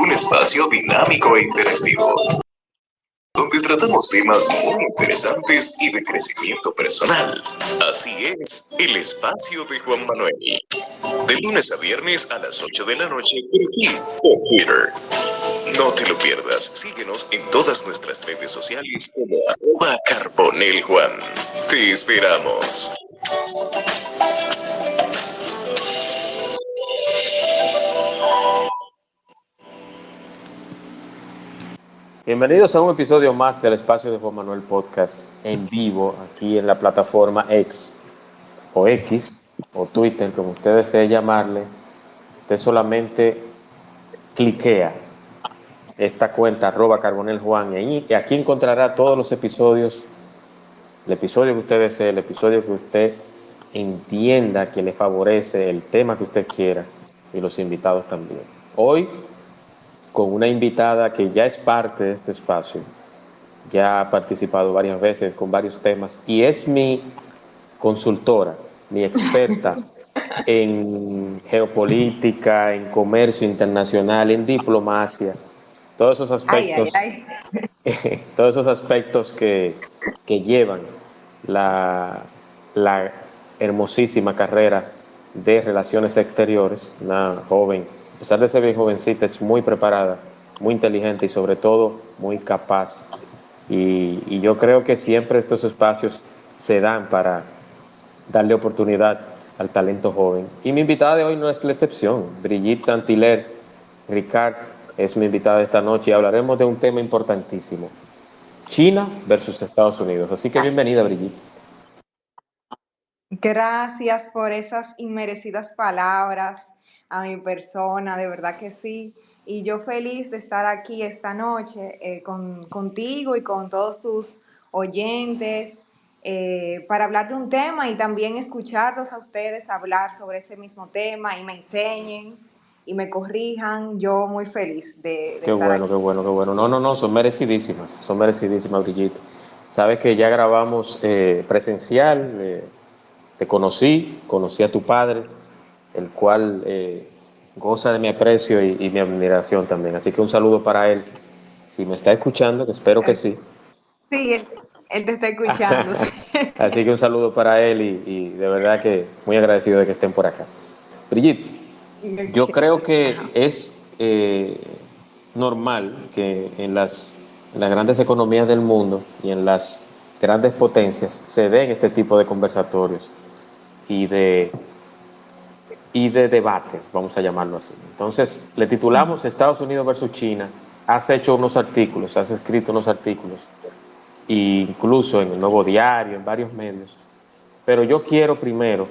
un espacio dinámico e interactivo, donde tratamos temas muy interesantes y de crecimiento personal. Así es, el espacio de Juan Manuel. De lunes a viernes a las 8 de la noche por aquí, por Twitter. No te lo pierdas, síguenos en todas nuestras redes sociales como @carboneljuan. Te esperamos. Bienvenidos a un episodio más del Espacio de Juan Manuel Podcast en vivo aquí en la plataforma X o X o Twitter, como usted desee llamarle. Usted solamente cliquea esta cuenta @carboneljuan y aquí encontrará todos los episodios, el episodio que usted desee, el episodio que usted entienda que le favorece, el tema que usted quiera y los invitados también. Hoy con una invitada que ya es parte de este espacio. Ya ha participado varias veces con varios temas y es mi consultora, mi experta en geopolítica, en comercio internacional, en diplomacia, todos esos Ay, ay, aspectos, ay. todos esos aspectos que llevan la hermosísima carrera de relaciones exteriores. Una joven, a pesar de ser bien jovencita, es muy preparada, muy inteligente y sobre todo muy capaz. Y yo creo que siempre estos espacios se dan para darle oportunidad al talento joven. Y mi invitada de hoy no es la excepción. Brigitte Saint-Hilaire Ricard es mi invitada de esta noche y hablaremos de un tema importantísimo: China versus Estados Unidos. Así que bienvenida, Brigitte. Gracias por esas inmerecidas palabras a mi persona, de verdad que sí. Y yo feliz de estar aquí esta noche contigo y con todos tus oyentes para hablar de un tema y también escucharlos a ustedes hablar sobre ese mismo tema y me enseñen y me corrijan. Yo muy feliz de Qué estar bueno, aquí. qué bueno, qué bueno. No, son merecidísimas, Brigitte. Sabes que ya grabamos presencial, te conocí a tu padre, el cual goza de mi aprecio y mi admiración también. Así que un saludo para él. Si me está escuchando, que espero que sí. Sí, él te está escuchando. Así que un saludo para él y de verdad que muy agradecido de que estén por acá. Brigitte, yo creo que Ajá. es normal que en las grandes economías del mundo y en las grandes potencias se den este tipo de conversatorios y de, y de debates, vamos a llamarlo así. Entonces, le titulamos Estados Unidos versus China. Has hecho unos artículos, has escrito unos artículos, e incluso en el Nuevo Diario, en varios medios. Pero yo quiero primero,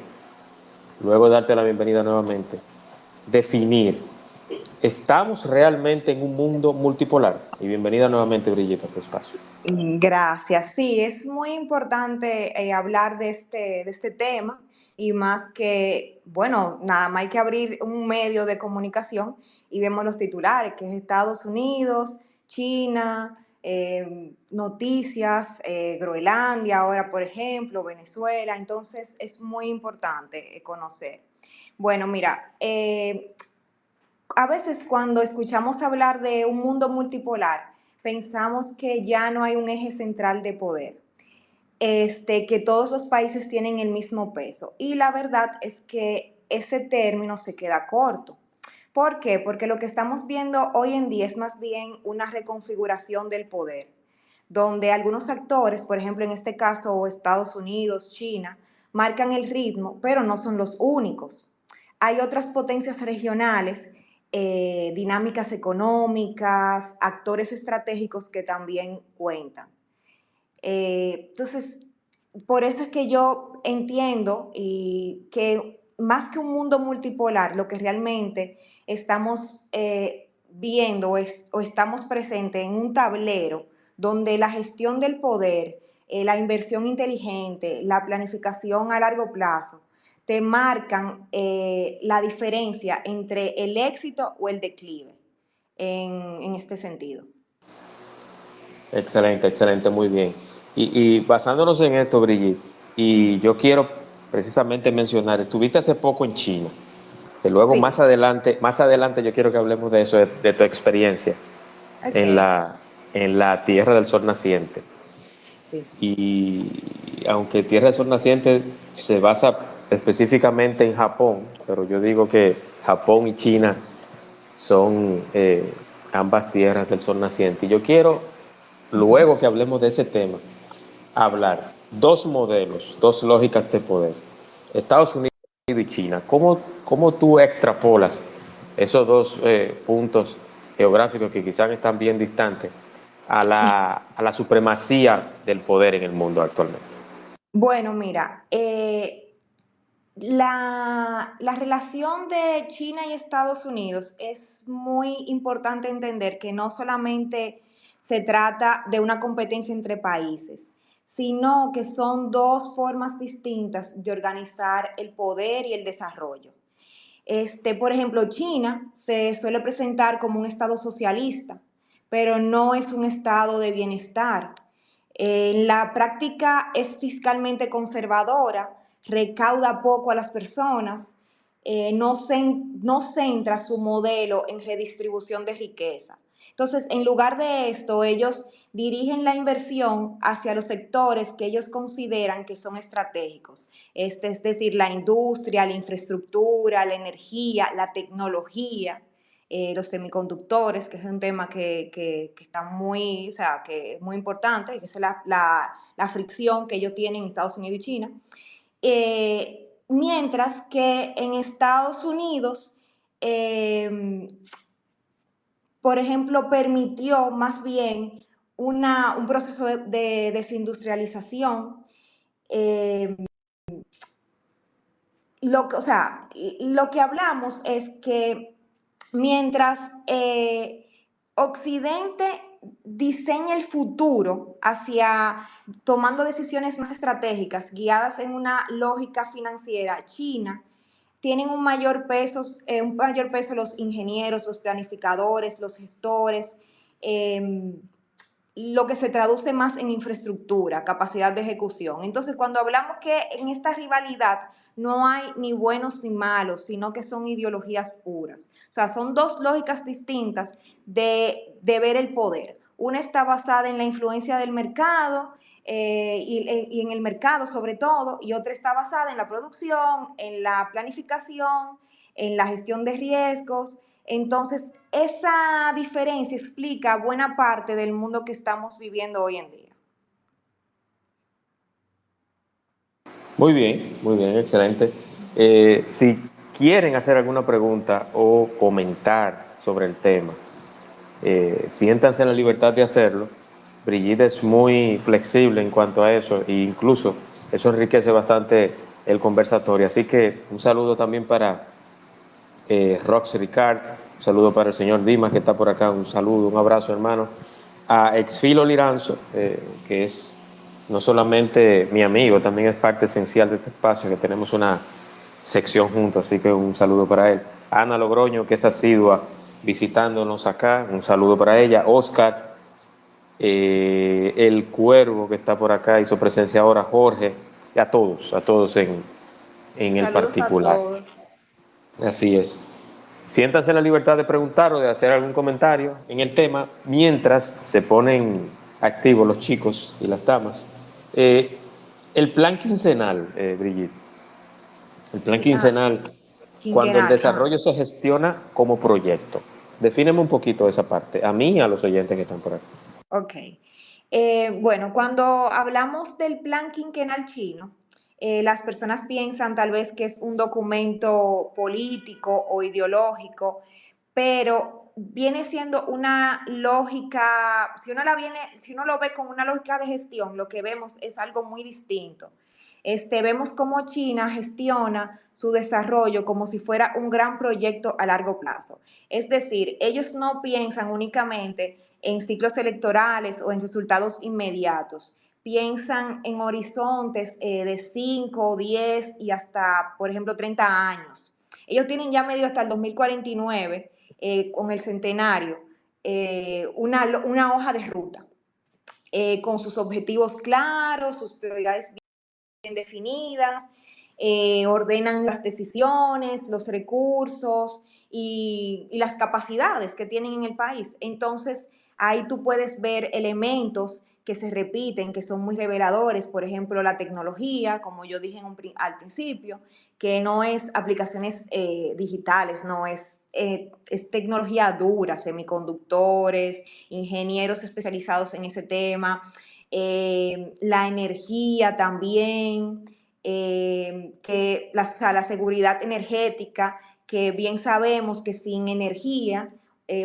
luego de darte la bienvenida nuevamente, definir: ¿estamos realmente en un mundo multipolar? Y bienvenida nuevamente, Brigitte, a tu espacio. Gracias. Sí, es muy importante hablar de este tema y más que, bueno, nada más hay que abrir un medio de comunicación y vemos los titulares, que es Estados Unidos, China, noticias, Groenlandia ahora, por ejemplo, Venezuela. Entonces, es muy importante conocer. Bueno, mira, a veces cuando escuchamos hablar de un mundo multipolar, pensamos que ya no hay un eje central de poder, que todos los países tienen el mismo peso. Y la verdad es que ese término se queda corto. ¿Por qué? Porque lo que estamos viendo hoy en día es más bien una reconfiguración del poder, donde algunos actores, por ejemplo en este caso Estados Unidos, China, marcan el ritmo, pero no son los únicos. Hay otras potencias regionales, dinámicas económicas, actores estratégicos que también cuentan. Entonces, por eso es que yo entiendo y que más que un mundo multipolar, lo que realmente estamos viendo o estamos presentes en un tablero donde la gestión del poder, la inversión inteligente, la planificación a largo plazo, te marcan la diferencia entre el éxito o el declive en este sentido. Excelente, excelente, muy bien. Y basándonos en esto, Brigitte, y yo quiero precisamente mencionar, estuviste hace poco en China. Que luego Sí, más adelante yo quiero que hablemos de eso, de tu experiencia ok, en la Tierra del Sol Naciente. sí. Y aunque Tierra del Sol Naciente se basa específicamente en Japón, pero yo digo que Japón y China son ambas tierras del Sol Naciente. Y yo quiero, Ujú. luego que hablemos de ese tema, hablar dos modelos, dos lógicas de poder. Estados Unidos y China. ¿Cómo tú extrapolas esos dos puntos geográficos que quizás están bien distantes a la supremacía del poder en el mundo actualmente? Bueno, mira, la relación de China y Estados Unidos es muy importante entender que no solamente se trata de una competencia entre países, sino que son dos formas distintas de organizar el poder y el desarrollo. Por ejemplo, China se suele presentar como un estado socialista, pero no es un estado de bienestar. La práctica es fiscalmente conservadora, recauda poco a las personas, no centra su modelo en redistribución de riqueza. Entonces, en lugar de esto, ellos dirigen la inversión hacia los sectores que ellos consideran que son estratégicos. Es decir, la industria, la infraestructura, la energía, la tecnología, los semiconductores, que es un tema que está muy, o sea, que es muy importante, que es la fricción que ellos tienen en Estados Unidos y China. Mientras que en Estados Unidos, eh, por ejemplo, permitió más bien un proceso de desindustrialización. eh, o sea, lo que hablamos es que mientras Occidente diseña el futuro hacia tomando decisiones más estratégicas, guiadas en una lógica financiera, China tienen un mayor peso los ingenieros, los planificadores, los gestores, eh, lo que se traduce más en infraestructura, capacidad de ejecución. Entonces, cuando hablamos que en esta rivalidad no hay ni buenos ni malos, sino que son ideologías puras. O sea, son dos lógicas distintas de ver el poder. Una está basada en la influencia del mercado y en el mercado sobre todo, y otra está basada en la producción, en la planificación, en la gestión de riesgos. Entonces, esa diferencia explica buena parte del mundo que estamos viviendo hoy en día. Muy bien, excelente. Si quieren hacer alguna pregunta o comentar sobre el tema, siéntanse en la libertad de hacerlo. Brigitte es muy flexible en cuanto a eso e incluso eso enriquece bastante el conversatorio. Así que un saludo también para Rox Ricard, un saludo para el señor Dimas que está por acá, un saludo, un abrazo hermano. A Exfilo Liranzo, que es no solamente mi amigo, también es parte esencial de este espacio, que tenemos una sección juntos, así que un saludo para él. Ana Logroño, que es asidua visitándonos acá, un saludo para ella. Oscar, el Cuervo, que está por acá, hizo presencia ahora. Jorge, y a todos en el Saludos a particular. todos. Así es. Siéntanse en la libertad de preguntar o de hacer algún comentario en el tema mientras se ponen activos los chicos y las damas. Eh, el plan quincenal, Brigitte, el plan quincenal, cuando el Quinquenal. desarrollo se gestiona como proyecto. Defíneme un poquito esa parte, a mí y a los oyentes que están por aquí. Ok. Bueno, cuando hablamos del plan quinquenal chino, las personas piensan tal vez que es un documento político o ideológico, pero viene siendo una lógica, si uno lo ve como una lógica de gestión, lo que vemos es algo muy distinto. Vemos cómo China gestiona su desarrollo como si fuera un gran proyecto a largo plazo. Es decir, ellos no piensan únicamente en ciclos electorales o en resultados inmediatos. Piensan en horizontes de 5, 10 y hasta, por ejemplo, 30 años. Ellos tienen ya medio hasta el 2049, con el centenario, una hoja de ruta, con sus objetivos claros, sus prioridades bien definidas. ordenan las decisiones, los recursos y las capacidades que tienen en el país. Entonces, ahí tú puedes ver elementos que se repiten, que son muy reveladores, por ejemplo, la tecnología, como yo dije al principio, que no es aplicaciones digitales, no es tecnología dura, semiconductores, ingenieros especializados en ese tema, la energía también, o sea, la seguridad energética, que bien sabemos que sin energía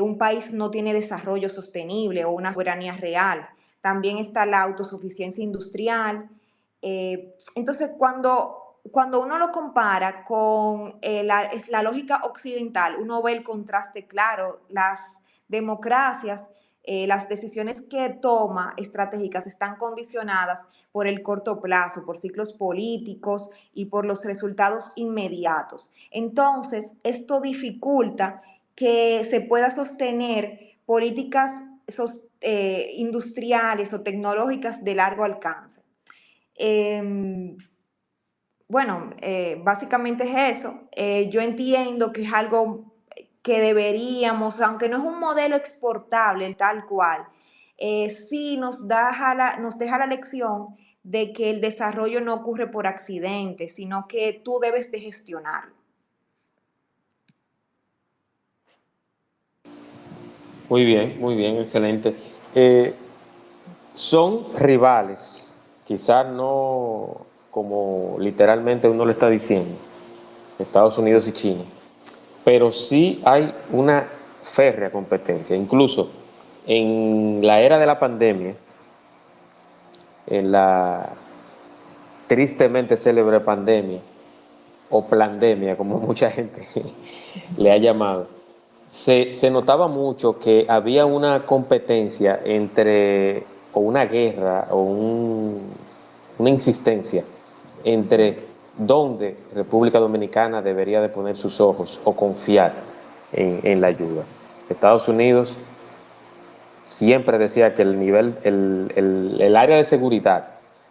un país no tiene desarrollo sostenible o una soberanía real. También está la autosuficiencia industrial. Entonces, cuando uno lo compara con la lógica occidental, uno ve el contraste claro. Las democracias, las decisiones que toma estratégicas están condicionadas por el corto plazo, por ciclos políticos y por los resultados inmediatos. Entonces, esto dificulta que se pueda sostener políticas industriales o tecnológicas de largo alcance. Bueno, básicamente es eso. Yo entiendo que es algo que deberíamos, aunque no es un modelo exportable tal cual, sí nos deja la lección de que el desarrollo no ocurre por accidente, sino que tú debes de gestionarlo. muy bien, excelente. Son rivales, quizás no como literalmente uno lo está diciendo, Estados Unidos y China, pero sí hay una férrea competencia. Incluso en la era de la pandemia, en la tristemente célebre pandemia, o plandemia, como mucha gente le ha llamado, se notaba mucho que había una competencia entre, o una guerra, o una insistencia entre dónde República Dominicana debería de poner sus ojos o confiar en la ayuda. Estados Unidos siempre decía que el área de seguridad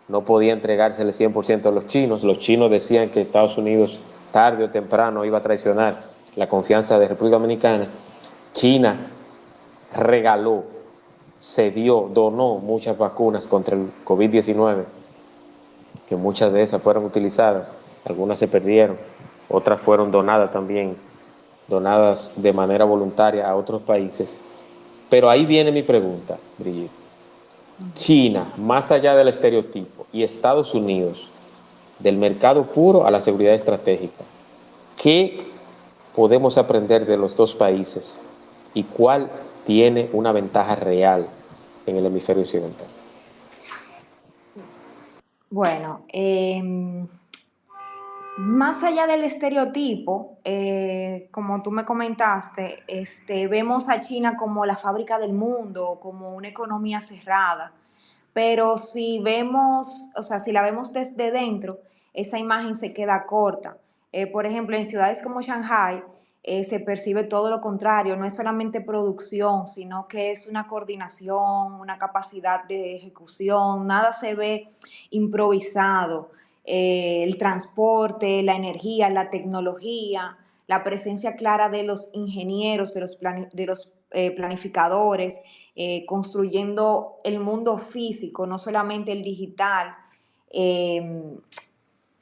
no podía entregársele 100% a los chinos. Los chinos decían que Estados Unidos tarde o temprano iba a traicionar la confianza de República Dominicana. China regaló, cedió, donó muchas vacunas contra el COVID-19, que muchas de esas fueron utilizadas, algunas se perdieron, otras fueron donadas también, donadas de manera voluntaria a otros países. Pero ahí viene mi pregunta, Brigitte. China, más allá del estereotipo, y Estados Unidos, del mercado puro a la seguridad estratégica, ¿qué podemos aprender de los dos países y cuál tiene una ventaja real en el hemisferio occidental? Bueno, más allá del estereotipo, como tú me comentaste, vemos a China como la fábrica del mundo, como una economía cerrada, pero si vemos, o sea, si la vemos desde dentro, esa imagen se queda corta. Por ejemplo, en ciudades como Shanghai se percibe todo lo contrario, no es solamente producción, sino que es una coordinación, una capacidad de ejecución, nada se ve improvisado. El transporte, la energía, la tecnología, la presencia clara de los ingenieros, de los planificadores, construyendo el mundo físico, no solamente el digital. Eh,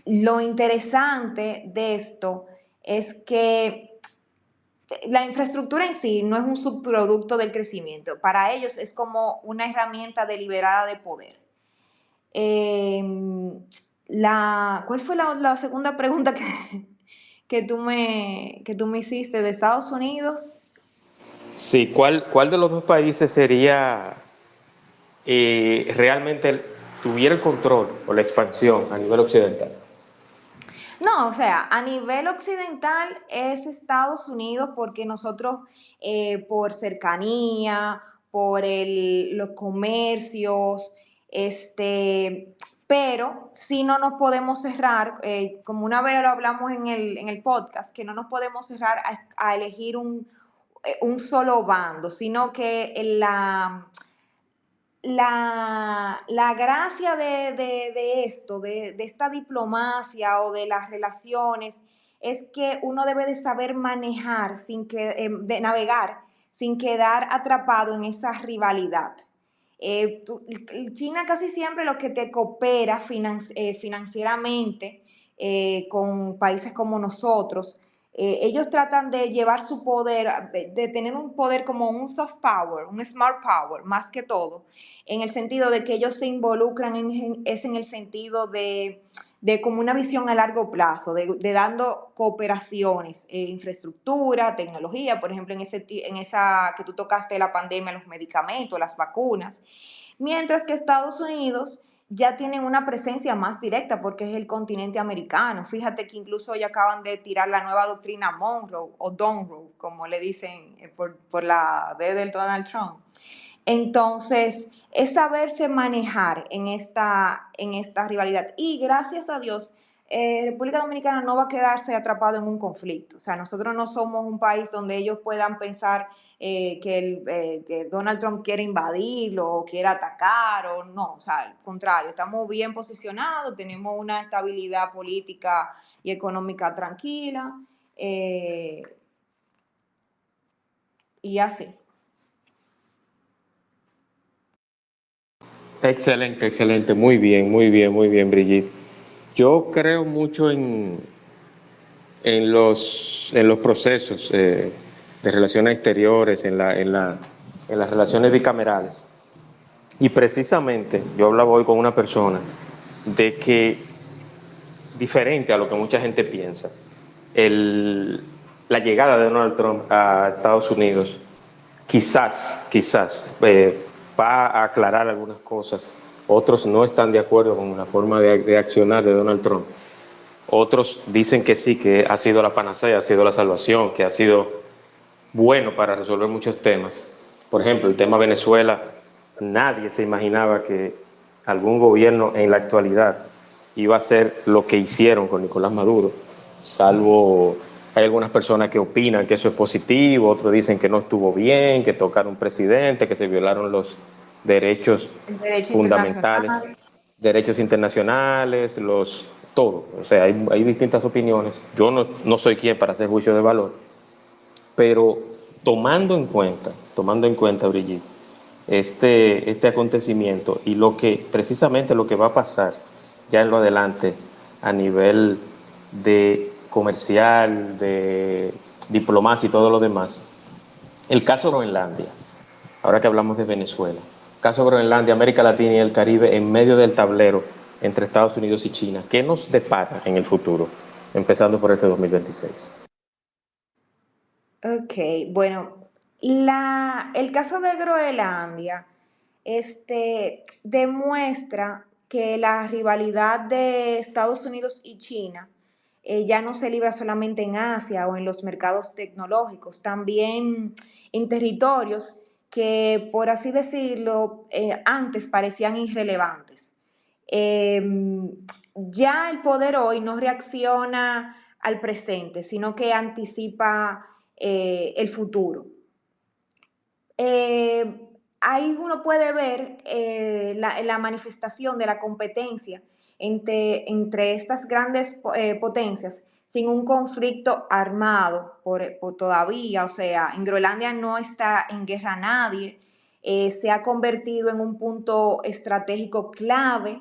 lo interesante de esto es que la infraestructura en sí no es un subproducto del crecimiento. Para ellos es como una herramienta deliberada de poder. Eh, ¿Cuál fue la segunda pregunta que tú me hiciste de Estados Unidos? Sí, ¿cuál de los dos países sería realmente tuviera el control o la expansión a nivel occidental? No, o sea, a nivel occidental es Estados Unidos porque nosotros, por cercanía, por los comercios, pero sí no nos podemos cerrar, como una vez lo hablamos en el podcast, que no nos podemos cerrar a elegir un solo bando, sino que la gracia de esto, de esta diplomacia o de las relaciones, es que uno debe de saber manejar, de navegar, sin quedar atrapado en esa rivalidad. China casi siempre lo que te coopera financieramente con países como nosotros, ellos tratan de llevar su poder, de tener un poder como un soft power, un smart power, más que todo, en el sentido de que ellos se involucran es en el sentido de como una visión a largo plazo, de dando cooperaciones, infraestructura, tecnología, por ejemplo, en esa que tú tocaste, la pandemia, los medicamentos, las vacunas, mientras que Estados Unidos ya tienen una presencia más directa porque es el continente americano. Fíjate que incluso ya acaban de tirar la nueva doctrina Monroe o Donroe, como le dicen por la D del Donald Trump. Entonces, es saberse manejar en esta rivalidad. Y gracias a Dios, República Dominicana no va a quedarse atrapado en un conflicto. O sea, nosotros no somos un país donde ellos puedan pensar que Donald Trump quiere invadirlo o quiere atacar o no. O sea, al contrario, estamos bien posicionados, tenemos una estabilidad política y económica tranquila y así. Excelente, excelente. Muy bien, muy bien, muy bien, Brigitte. Yo creo mucho en los procesos de relaciones exteriores, en las relaciones bicamerales. Y precisamente yo hablaba hoy con una persona de que, diferente a lo que mucha gente piensa, la llegada de Donald Trump a Estados Unidos quizás va a aclarar algunas cosas. Otros no están de acuerdo con la forma de accionar de Donald Trump. Otros dicen que sí, que ha sido la panacea, ha sido la salvación, que ha sido bueno para resolver muchos temas. Por ejemplo, el tema Venezuela, nadie se imaginaba que algún gobierno en la actualidad iba a hacer lo que hicieron con Nicolás Maduro, salvo hay algunas personas que opinan que eso es positivo, otros dicen que no estuvo bien, que tocaron un presidente, que se violaron los derechos El derecho fundamentales, internacional. derechos internacionales, todo. O sea, hay distintas opiniones. Yo no soy quien para hacer juicio de valor, pero tomando en cuenta, Brigitte, este acontecimiento y precisamente lo que va a pasar ya en lo adelante a nivel de comercial, de diplomacia y todo lo demás, el caso Groenlandia, ahora que hablamos de Venezuela, caso Groenlandia, América Latina y el Caribe en medio del tablero entre Estados Unidos y China, ¿qué nos depara en el futuro, empezando por este 2026? Ok, bueno, el caso de Groenlandia demuestra que la rivalidad de Estados Unidos y China ya no se libra solamente en Asia o en los mercados tecnológicos, también en territorios que, por así decirlo, antes parecían irrelevantes. Eh, ya el poder hoy no reacciona al presente, sino que anticipa el futuro. Ahí uno puede ver la manifestación de la competencia entre estas grandes potencias sin un conflicto armado por todavía. O sea, en Groenlandia no está en guerra nadie, se ha convertido en un punto estratégico clave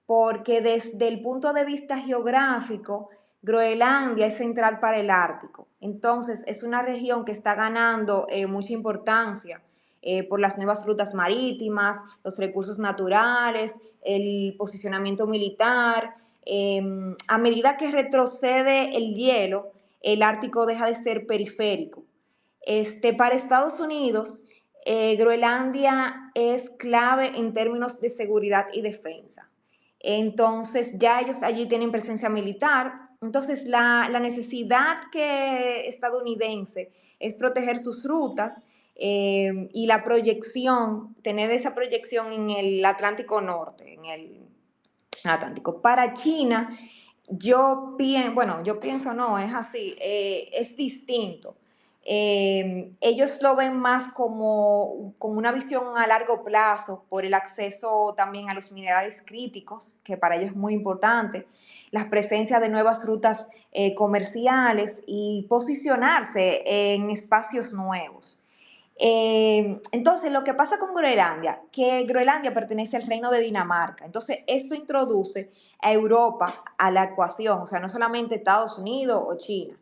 porque desde el punto de vista geográfico, Groenlandia es central para el Ártico. Entonces, es una región que está ganando mucha importancia por las nuevas rutas marítimas, los recursos naturales, el posicionamiento militar. A medida que retrocede el hielo, el Ártico deja de ser periférico. Para Estados Unidos, Groenlandia es clave en términos de seguridad y defensa. Entonces, ya ellos allí tienen presencia militar. Entonces, la necesidad estadounidense es proteger sus rutas y la proyección, tener esa proyección en el Atlántico Norte, en el Atlántico. Para China, yo pienso, no, es así, es distinto. Ellos lo ven más como con una visión a largo plazo por el acceso también a los minerales críticos, que para ellos es muy importante, la presencia de nuevas rutas comerciales y posicionarse en espacios nuevos. Entonces, lo que pasa con Groenlandia, que Groenlandia pertenece al reino de Dinamarca. Entonces, esto introduce a Europa a la ecuación, o sea, no solamente Estados Unidos o China.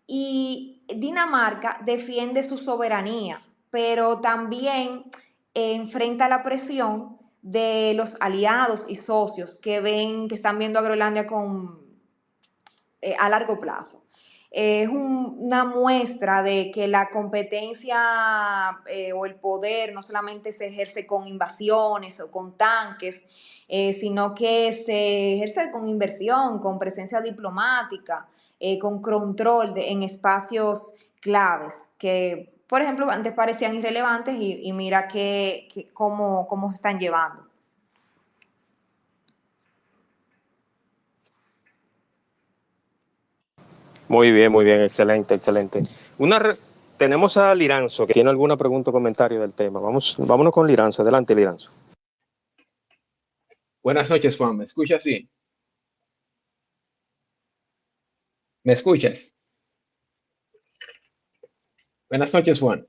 Y Dinamarca defiende su soberanía, pero también enfrenta la presión de los aliados y socios que ven, que están viendo a Groenlandia a largo plazo. Es una muestra de que la competencia o el poder no solamente se ejerce con invasiones o con tanques, sino que se ejerce con inversión, con presencia diplomática, con control en espacios claves que, por ejemplo, antes parecían irrelevantes y mira cómo se están llevando. Muy bien, excelente, excelente. Tenemos a Liranzo, que tiene alguna pregunta o comentario del tema. Vámonos con Liranzo. Adelante, Liranzo. Buenas noches, Juan. ¿Me escuchas bien? ¿Me escuchas? Buenas noches, Juan.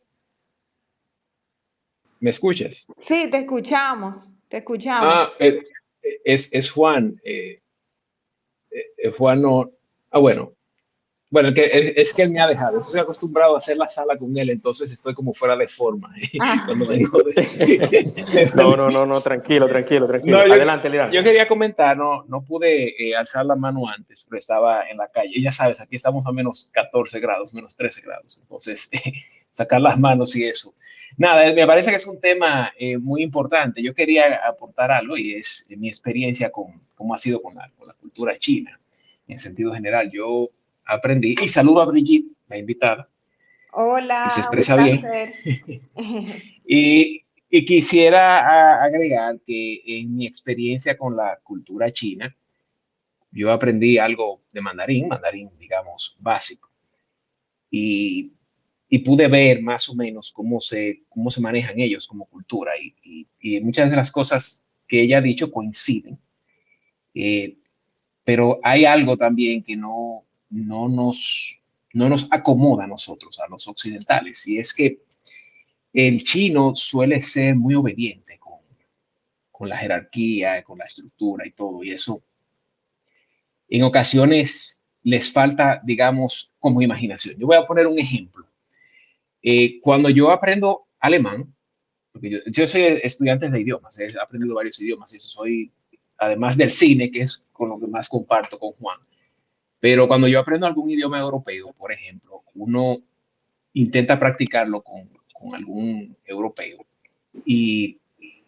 ¿Me escuchas? Sí, te escuchamos, te escuchamos. Ah, es Juan. Juan no. Ah, bueno. Bueno, es que él me ha dejado. Estoy acostumbrado a hacer la sala con él, entonces estoy como fuera de forma cuando vengo No, tranquilo. No, Adelante, Liranzo. yo quería comentar, no pude alzar la mano antes, pero estaba en la calle. Y ya sabes, aquí estamos a menos 14 grados, menos 13 grados. Entonces, sacar las manos y eso. Nada, me parece que es un tema muy importante. Yo quería aportar algo y es mi experiencia con cómo ha sido con la cultura china. En sentido general, yo aprendí, y saludo a Brigitte, la invitada, que se Hola, un expresa bien. placer. Y quisiera agregar que en mi experiencia con la cultura china, yo aprendí algo de mandarín, digamos, básico, y, y pude ver más o menos cómo se manejan ellos como cultura, y muchas de las cosas que ella ha dicho coinciden, eh, pero hay algo también que no nos acomoda a nosotros, a los occidentales, y es que el chino suele ser muy obediente con la jerarquía, con la estructura y todo, y eso en ocasiones les falta, digamos, como imaginación. Yo voy a poner un ejemplo. Cuando yo aprendo alemán, porque yo soy estudiante de idiomas, he aprendido varios idiomas, y eso soy, además del cine, que es con lo que más comparto con Juan, pero cuando yo aprendo algún idioma europeo, por ejemplo, uno intenta practicarlo con algún europeo y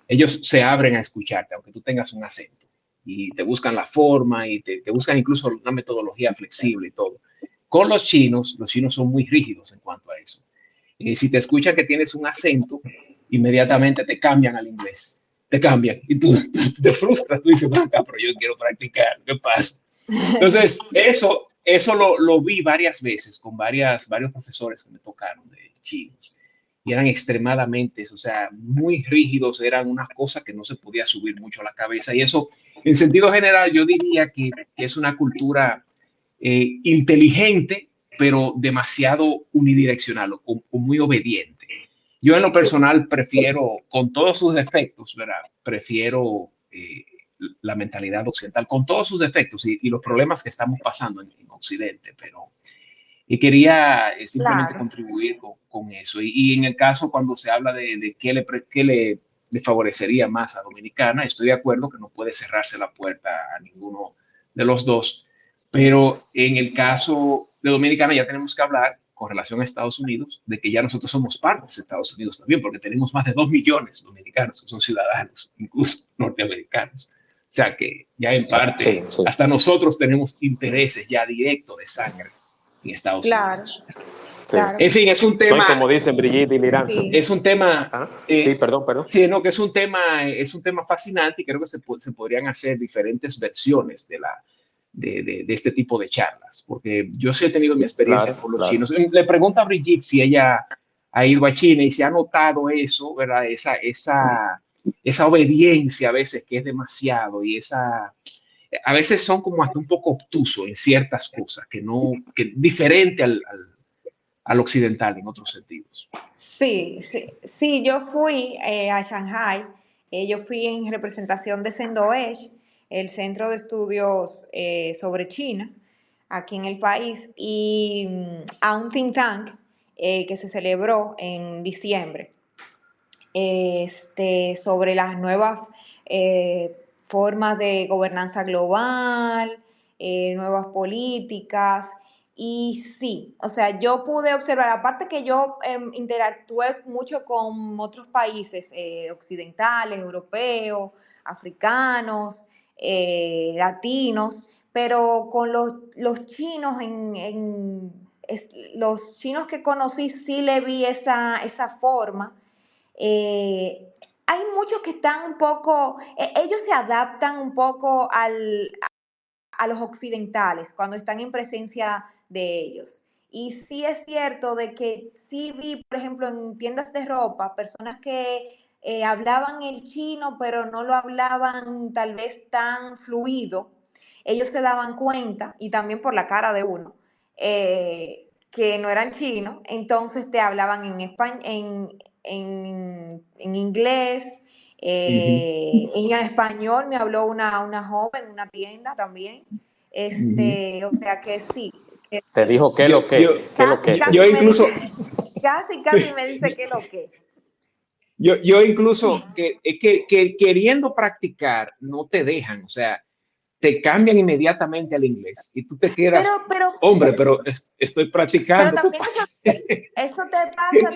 ellos se abren a escucharte, aunque tú tengas un acento, y te buscan la forma y te buscan incluso una metodología flexible y todo. Con los chinos son muy rígidos en cuanto a eso. Si te escuchan que tienes un acento, inmediatamente te cambian al inglés, te cambian y tú te frustras, tú dices, bueno, pero yo quiero practicar, ¿qué pasa? Entonces, eso lo vi varias veces con varios profesores que me tocaron de chinos y eran extremadamente, o sea, muy rígidos, eran unas cosas que no se podía subir mucho a la cabeza, y eso, en sentido general, yo diría que es una cultura inteligente, pero demasiado unidireccional o muy obediente. Yo en lo personal prefiero, con todos sus defectos, ¿verdad? Prefiero la mentalidad occidental, con todos sus defectos y los problemas que estamos pasando en Occidente, pero y quería simplemente Claro. contribuir con eso. Y en el caso, cuando se habla de qué le favorecería más a Dominicana, estoy de acuerdo que no puede cerrarse la puerta a ninguno de los dos, pero en el caso de Dominicana ya tenemos que hablar con relación a Estados Unidos, de que ya nosotros somos parte de Estados Unidos también, porque tenemos más de 2 millones de dominicanos que son ciudadanos, incluso norteamericanos. O sea que ya en parte, Sí. hasta nosotros tenemos intereses ya directos de sangre en Estados Claro, Unidos. claro. En fin, es un No, y tema, como dicen Brigitte y Liranzo. Sí. es un tema, Ajá. Sí, perdón. sí, no, que es un tema fascinante, y creo que se podrían hacer diferentes versiones de este tipo de charlas, porque yo sí he tenido mi experiencia Claro, con los claro. chinos. Le pregunto a Brigitte si ella ha ido a China y si ha notado eso, ¿verdad? Esa obediencia a veces que es demasiado y a veces son como hasta un poco obtuso en ciertas cosas, que diferente al occidental en otros sentidos. Sí, sí, sí, yo fui a Shanghai, yo fui en representación de Sendoesh, el Centro de Estudios sobre China, aquí en el país, y a un think tank que se celebró en diciembre, sobre las nuevas formas de gobernanza global, nuevas políticas. Y sí, o sea, yo pude observar, aparte que yo interactué mucho con otros países occidentales, europeos, africanos, latinos, pero con los chinos, los chinos que conocí sí le vi esa forma. eh, Hay muchos que están un poco, ellos se adaptan un poco a los occidentales cuando están en presencia de ellos. Y sí es cierto de que sí vi, por ejemplo, en tiendas de ropa, personas que hablaban el chino, pero no lo hablaban tal vez tan fluido. Ellos se daban cuenta, y también por la cara de uno, que no eran chinos, entonces te hablaban en en inglés, Uh-huh. en español me habló una joven en una tienda también. Uh-huh. O sea que sí, que Te dijo qué Yo, lo yo, que, qué lo casi, que te yo casi dijo. me dice, incluso, casi me dice que lo que. yo incluso que queriendo practicar no te dejan, o sea, te cambian inmediatamente al inglés y tú te Pero, quedas, pero, hombre, pero estoy pero practicando, ¿qué también pasa? eso te pasa,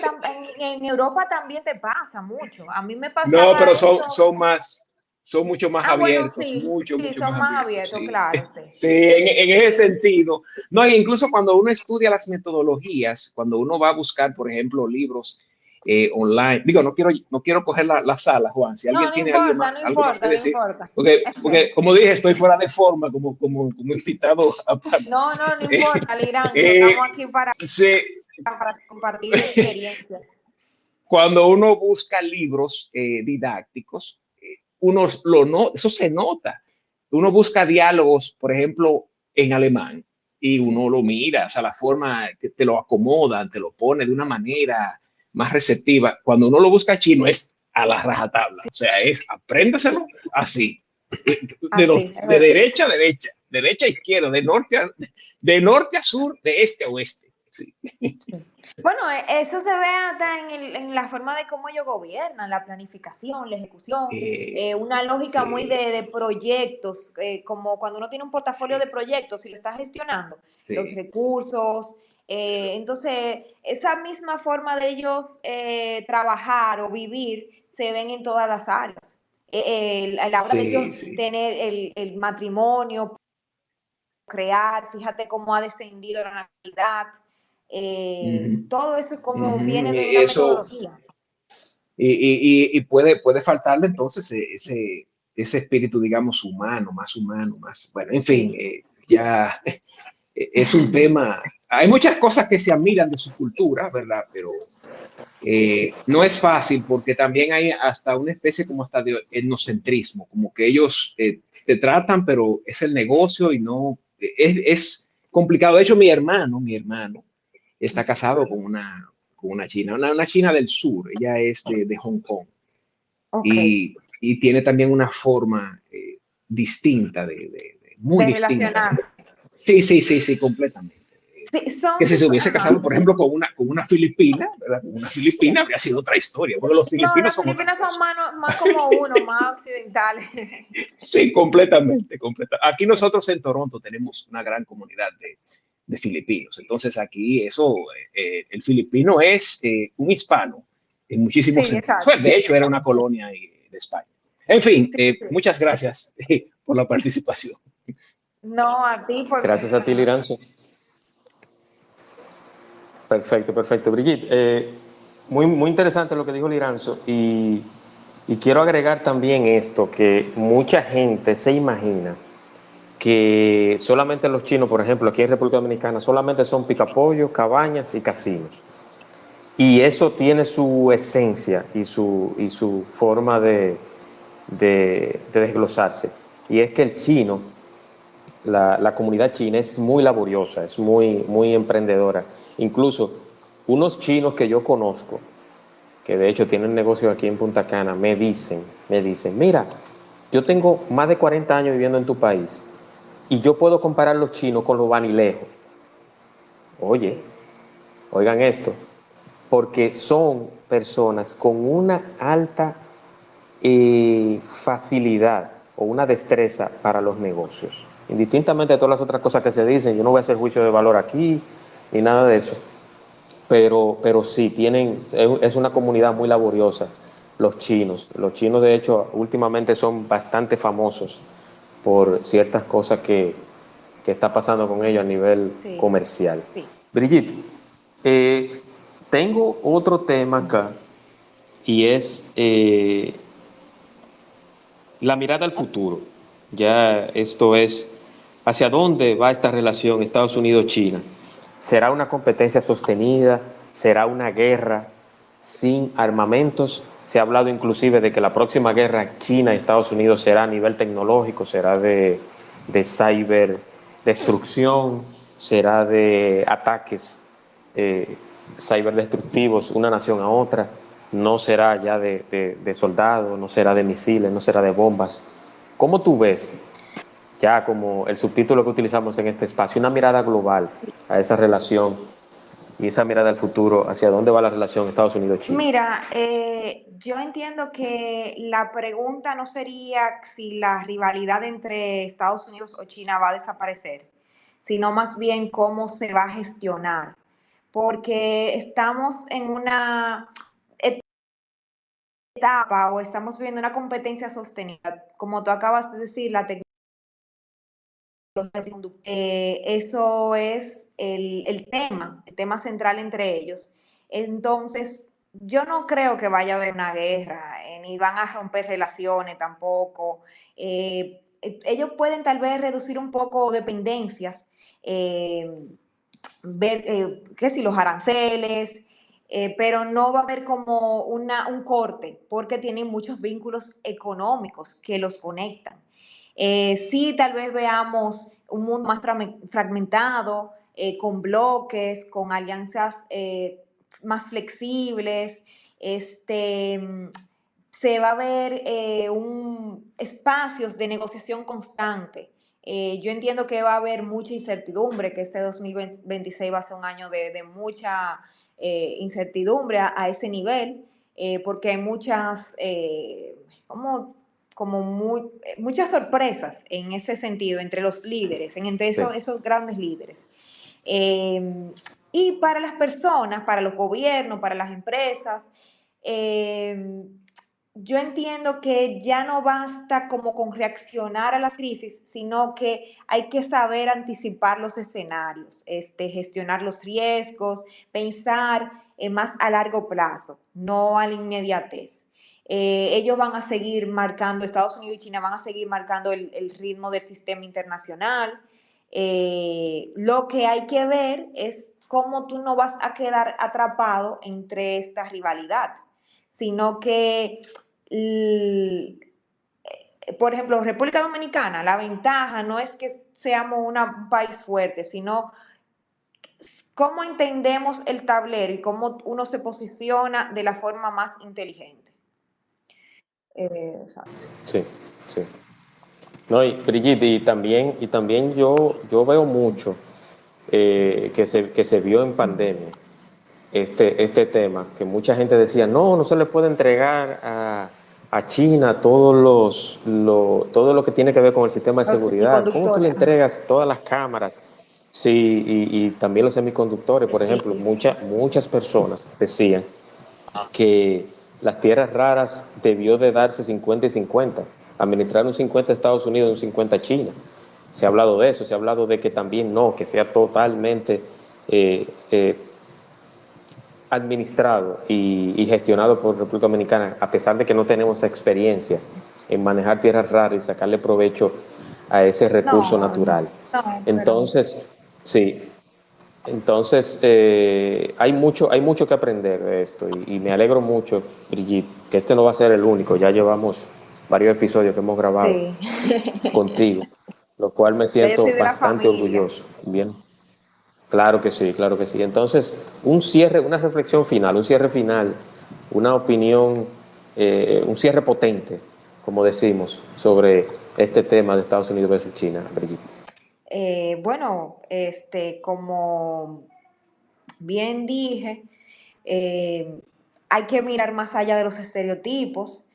en Europa también te pasa mucho. A mí me No, pasaba pero eso. son mucho más Ah, bueno, abiertos, sí, sí, mucho son más más abiertos, abiertos, sí. claro, sí. Sí, en ese sentido. No, e incluso cuando uno estudia las metodologías, cuando uno va a buscar, por ejemplo, libros online, digo, no quiero coger la sala, Juan, si No, alguien no tiene importa, no algo más que importa, no decir, importa. porque como dije, estoy fuera de forma como invitado aparte. No, no, no Eh, importa, Liranzo. eh, Estamos aquí sí, para compartir experiencias. cuando uno busca libros didácticos, no, eso se nota. Uno busca diálogos, por ejemplo, en alemán, y uno lo mira, o sea, la forma que te lo acomodan, te lo pone de una manera más receptiva. Cuando uno lo busca chino es a la rajatabla, o sea, es apréndaselo así, Así, es de verdad. derecha a derecha, derecha a izquierda, de norte a sur, de este a oeste. Sí. Bueno, eso se ve hasta en la forma de cómo ellos gobiernan, la planificación, la ejecución, una lógica muy Sí, de proyectos, como cuando uno tiene un portafolio sí, de proyectos y lo está gestionando, los sí. recursos. Entonces, esa misma forma de ellos trabajar o vivir se ven en todas las áreas. A la hora de ellos Sí, sí. tener el matrimonio, crear, fíjate cómo ha descendido la natalidad, Ujú, todo eso es como ujú. viene de Y una eso, metodología. y puede faltarle entonces ese espíritu, digamos, humano, más, bueno, en fin, Sí, ya es un tema, hay muchas cosas que se admiran de su cultura, ¿verdad? Pero no es fácil porque también hay hasta una especie como hasta de etnocentrismo, como que ellos te tratan, pero es el negocio y no, es complicado. De hecho, mi hermano está casado con una china, una china del sur, ella es de Hong Kong ok. y tiene también una forma distinta, muy De distinta. relacionarse. Sí, completamente. Sí, Que si se hubiese ajá. casado, por ejemplo, con una filipina, ¿verdad? Con una filipina habría sido otra historia, porque los No, filipinos las son otra Filipinas son cosa. más como uno, más occidentales. Sí, completamente. Aquí nosotros en Toronto tenemos una gran comunidad de filipinos. Entonces aquí el filipino es un hispano en muchísimos Sí, sentidos. exacto. De hecho, era una colonia de España. En fin, Sí, sí. muchas gracias por la participación. No, a ti por... Gracias a ti, Liranzo. Perfecto, perfecto. Brigitte, muy interesante lo que dijo Liranzo y quiero agregar también esto, que mucha gente se imagina que solamente los chinos, por ejemplo, aquí en República Dominicana, solamente son picapollos, cabañas y casinos. Y eso tiene su esencia y su forma de desglosarse. Y es que el chino, la comunidad china es muy laboriosa, es muy emprendedora. Incluso unos chinos que yo conozco, que de hecho tienen negocio aquí en Punta Cana, me dicen, mira, yo tengo más de 40 años viviendo en tu país y yo puedo comparar los chinos con los vanilejos. Oye, Sí. oigan esto, porque son personas con una alta facilidad o una destreza para los negocios. Indistintamente de todas las otras cosas que se dicen, yo no voy a hacer juicio de valor aquí ni nada de eso, pero sí, es una comunidad muy laboriosa, los chinos. Los chinos, de hecho, últimamente son bastante famosos por ciertas cosas que está pasando con ellos a nivel Sí, comercial. sí. Brigitte, eh, tengo otro tema acá y es la mirada al futuro. Ya esto es, ¿hacia dónde va esta relación Estados Unidos-China? ¿Será una competencia sostenida? ¿Será una guerra sin armamentos? Se ha hablado inclusive de que la próxima guerra China-Estados Unidos será a nivel tecnológico, será de ciberdestrucción, será de ataques eh, ciberdestructivos una nación a otra, no será ya de soldados, no será de misiles, no será de bombas. ¿Cómo tú ves, ya como el subtítulo que utilizamos en este espacio, una mirada global a esa relación y esa mirada al futuro, hacia dónde va la relación Estados Unidos-China? Mira, yo entiendo que la pregunta no sería si la rivalidad entre Estados Unidos o China va a desaparecer, sino más bien cómo se va a gestionar, porque estamos en una etapa o estamos viviendo una competencia sostenida. Como tú acabas de decir, la tecnología, eso es el tema central entre ellos. Entonces, yo no creo que vaya a haber una guerra, ni van a romper relaciones tampoco. Ellos pueden tal vez reducir un poco dependencias, eh, ver que si los aranceles, pero no va a haber como un corte, porque tienen muchos vínculos económicos que los conectan. Sí, tal vez veamos un mundo más fragmentado, con bloques, con alianzas más flexibles. Se va a ver espacios de negociación constante. Yo entiendo que va a haber mucha incertidumbre, que este 2026 va a ser un año de mucha incertidumbre a ese nivel, porque hay muchas, muchas sorpresas en ese sentido entre los líderes, entre Sí. esos grandes líderes. Eh, y para las personas, para los gobiernos, para las empresas, eh, yo entiendo que ya no basta como con reaccionar a las crisis, sino que hay que saber anticipar los escenarios, gestionar los riesgos, pensar más a largo plazo, no a la inmediatez. Ellos van a seguir marcando, Estados Unidos y China van a seguir marcando el ritmo del sistema internacional. Lo que hay que ver es cómo tú no vas a quedar atrapado entre esta rivalidad, sino que, por ejemplo, República Dominicana, la ventaja no es que seamos un país fuerte, sino cómo entendemos el tablero y cómo uno se posiciona de la forma más inteligente. Exacto. Sí, sí. No, y Brigitte, y también yo veo mucho que se vio en pandemia este tema, que mucha gente decía, no se le puede entregar a China todo lo que tiene que ver con el sistema de Los seguridad. ¿Cómo tú le semiconductores, ajá. entregas todas las cámaras? Sí, y también los semiconductores, por ejemplo, Sí, sí. muchas personas decían que las tierras raras debió de darse 50 y 50, administrar un 50 a Estados Unidos y un 50 a China. Se ha hablado de eso, se ha hablado de que también no, que sea totalmente eh, eh, administrado y gestionado por República Dominicana, a pesar de que no tenemos experiencia en manejar tierras raras y sacarle provecho a ese recurso No, natural. no, pero Entonces, sí, entonces hay mucho que aprender de esto y me alegro mucho, Brigitte, que este no va a ser el único, ya llevamos varios episodios que hemos grabado sí. contigo, lo cual me Ya yo siento soy de la bastante familia. orgulloso. Bien, claro que sí, claro que sí. Entonces, un cierre, una reflexión final, un cierre final, una opinión, un cierre potente, como decimos, sobre este tema de Estados Unidos versus China, Brigitte. Bueno, como bien dije, eh, hay que mirar más allá de los estereotipos,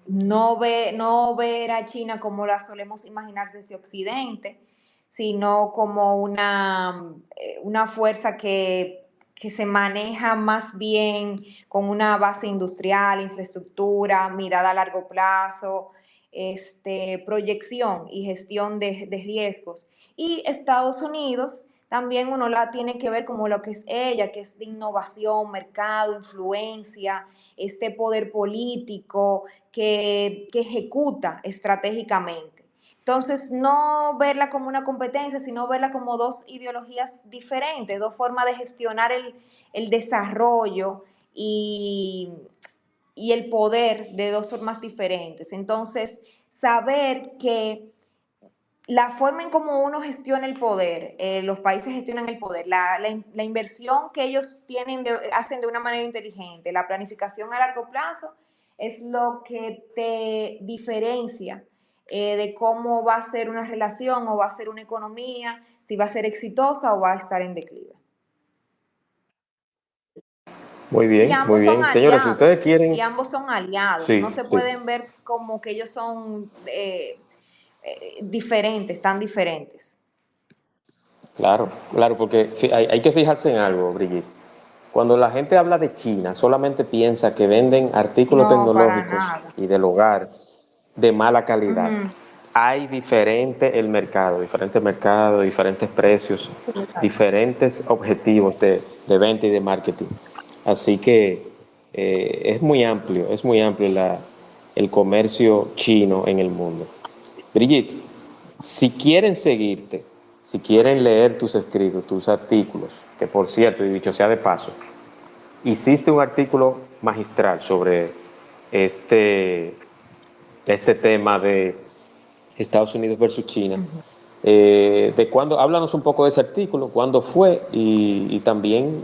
no ver a China como la solemos imaginar desde Occidente, sino como una fuerza que se maneja más bien con una base industrial, infraestructura, mirada a largo plazo, proyección y gestión de riesgos. Y Estados Unidos también uno la tiene que ver como lo que es ella, que es de innovación, mercado, influencia, este poder político que ejecuta estratégicamente. Entonces, no verla como una competencia, sino verla como dos ideologías diferentes, dos formas de gestionar el desarrollo y, y el poder de dos formas diferentes. Entonces, saber que la forma en cómo uno gestiona el poder, los países gestionan el poder, la inversión que ellos hacen de una manera inteligente, la planificación a largo plazo, es lo que te diferencia de cómo va a ser una relación o va a ser una economía, si va a ser exitosa o va a estar en declive. Y Muy ambos son bien. Señores, si aliados, ustedes quieren, y ambos son aliados, no sí, se sí, pueden ver como que ellos son diferentes, tan diferentes. claro, claro, porque hay que fijarse en algo, Brigitte. Cuando la gente habla de China, solamente piensa que venden artículos No, para tecnológicos nada. y del hogar de mala calidad. Ujú. Hay diferentes mercados, diferentes precios, diferentes objetivos de venta y de marketing. Así que es muy amplio el comercio chino en el mundo. Brigitte, si quieren seguirte, si quieren leer tus escritos, tus artículos, que por cierto, y dicho sea de paso, hiciste un artículo magistral sobre este, este tema de Estados Unidos versus China. ¿De cuándo? Háblanos un poco de ese artículo, cuándo fue y también,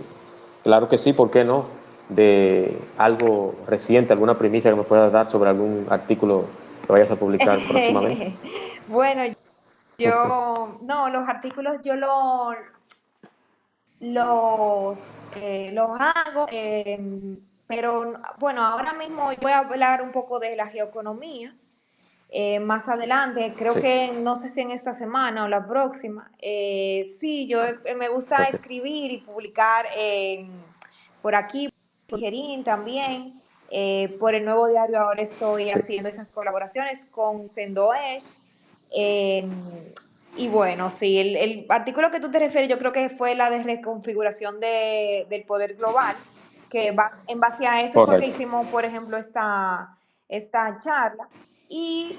claro que sí, ¿por qué no? De algo reciente, alguna primicia que me puedas dar sobre algún artículo que vayas a publicar próximamente. Bueno, no, los artículos yo los hago, pero bueno, ahora mismo voy a hablar un poco de la geoeconomía. Más adelante, creo Sí, que no sé si en esta semana o la próxima. Sí, yo me gusta ok, escribir y publicar por aquí, por LinkedIn también. Por el Nuevo Diario ahora estoy sí, haciendo esas colaboraciones con Sendoesh. Eh, y bueno, sí, el artículo que tú te refieres, yo creo que fue la de reconfiguración del poder global, que en base a eso fue que correcto. hicimos, por ejemplo, esta charla. Y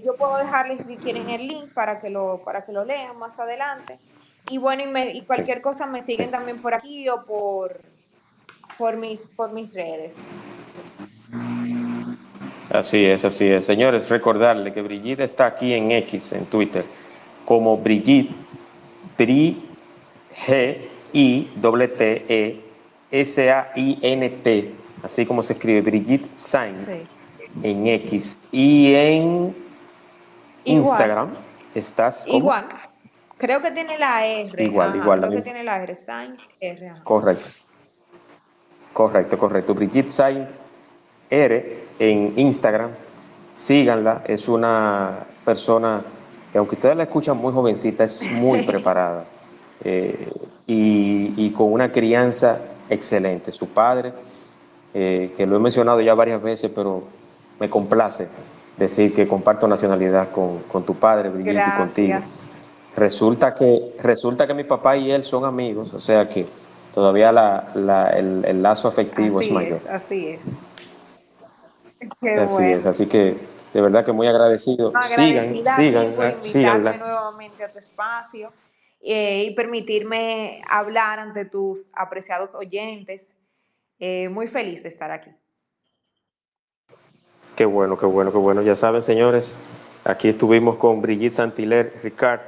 yo puedo dejarles, si quieren, el link para que lo lean más adelante. Y bueno, y Sí, cualquier cosa me sí. siguen también por aquí o por mis redes. Así es, así es. Señores, recordarle que Brigitte está aquí en X, en Twitter, como Brigitte, Brigitte, así como se escribe, Brigitte Saint, Sí. en X. Y en Igual, Instagram, ¿estás como? igual. Creo que tiene la R, Igual, ajá, igual, la creo que misma. tiene la R, Saint R, ajá. Correcto, correcto, correcto. Brigitte Saint R en Instagram. Síganla, es una persona que aunque ustedes la escuchan muy jovencita, es muy preparada eh, y con una crianza excelente. Su padre, que lo he mencionado ya varias veces, pero me complace decir que comparto nacionalidad con tu padre, Brigitte, y contigo. Gracias. Resulta que mi papá y él son amigos, o sea que todavía el lazo afectivo es Así mayor. es, así es. Qué bueno. Así que De verdad que muy agradecido. Agradecida a ti por invitarme Síganla. nuevamente a tu espacio y permitirme hablar ante tus apreciados oyentes. Muy feliz de estar aquí. Qué bueno, qué bueno, qué bueno. Ya saben, señores, aquí estuvimos con Brigitte Saint-Hilaire Ricard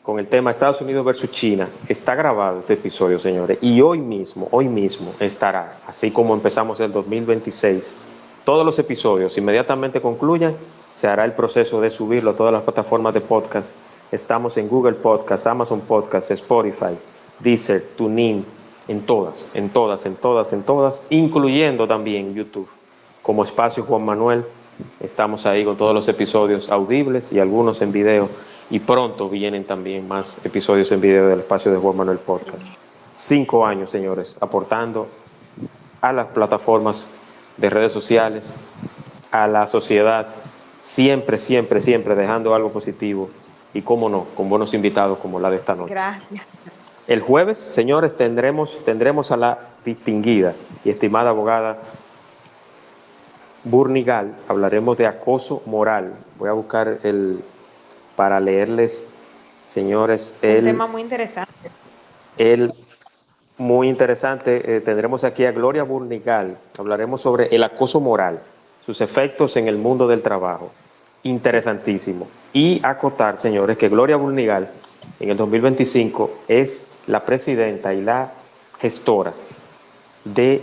con el tema Estados Unidos versus China. Está grabado este episodio, señores, y hoy mismo estará, así como empezamos el 2026, todos los episodios inmediatamente concluyan, se hará el proceso de subirlo a todas las plataformas de podcast. Estamos en Google Podcast, Amazon Podcast, Spotify, Deezer, TuneIn, en todas, incluyendo también YouTube. Como Espacio Juan Manuel, estamos ahí con todos los episodios audibles y algunos en video. Y pronto vienen también más episodios en video del Espacio de Juan Manuel Podcast. 5 años, señores, aportando a las plataformas de redes sociales, a la sociedad, siempre, siempre, siempre dejando algo positivo. Y cómo no, con buenos invitados como la de esta noche. Gracias. El jueves, señores, tendremos a la distinguida y estimada abogada Burnigal. Hablaremos de acoso moral. Voy a buscar para leerles, señores, Un tema muy interesante. Muy interesante. Tendremos aquí a Gloria Burnigal. Hablaremos sobre el acoso moral, sus efectos en el mundo del trabajo. Interesantísimo. Y acotar, señores, que Gloria Burnigal en el 2025 es la presidenta y la gestora de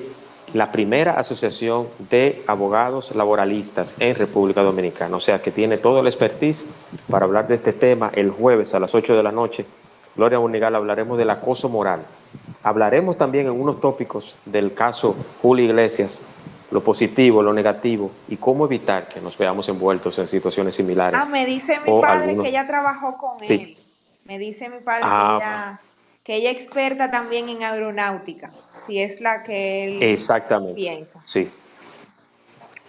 la primera asociación de abogados laboralistas en República Dominicana. O sea que tiene todo el expertise para hablar de este tema el jueves a las 8 de la noche. Gloria Burnigal, hablaremos del acoso moral. Hablaremos también en unos tópicos del caso Julio Iglesias, lo positivo, lo negativo y cómo evitar que nos veamos envueltos en situaciones similares. Me dice mi padre que ella trabajó con él. Me dice mi padre que ella es experta también en aeronáutica, si es la que él exactamente piensa. Sí.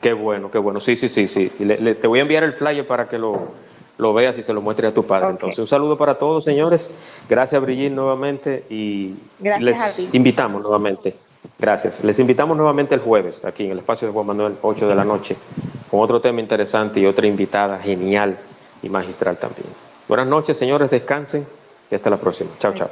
Qué bueno, qué bueno. Sí. Te voy a enviar el flyer para que lo veas y se lo muestres a tu padre. Okay. Entonces, un saludo para todos, señores. Gracias, Brigitte, nuevamente. Y les invitamos nuevamente. Gracias. Les invitamos nuevamente el jueves, aquí en el Espacio de Juan Manuel, 8 de la noche, con otro tema interesante y otra invitada genial y magistral también. Buenas noches, señores. Descansen y hasta la próxima. Chao, chao.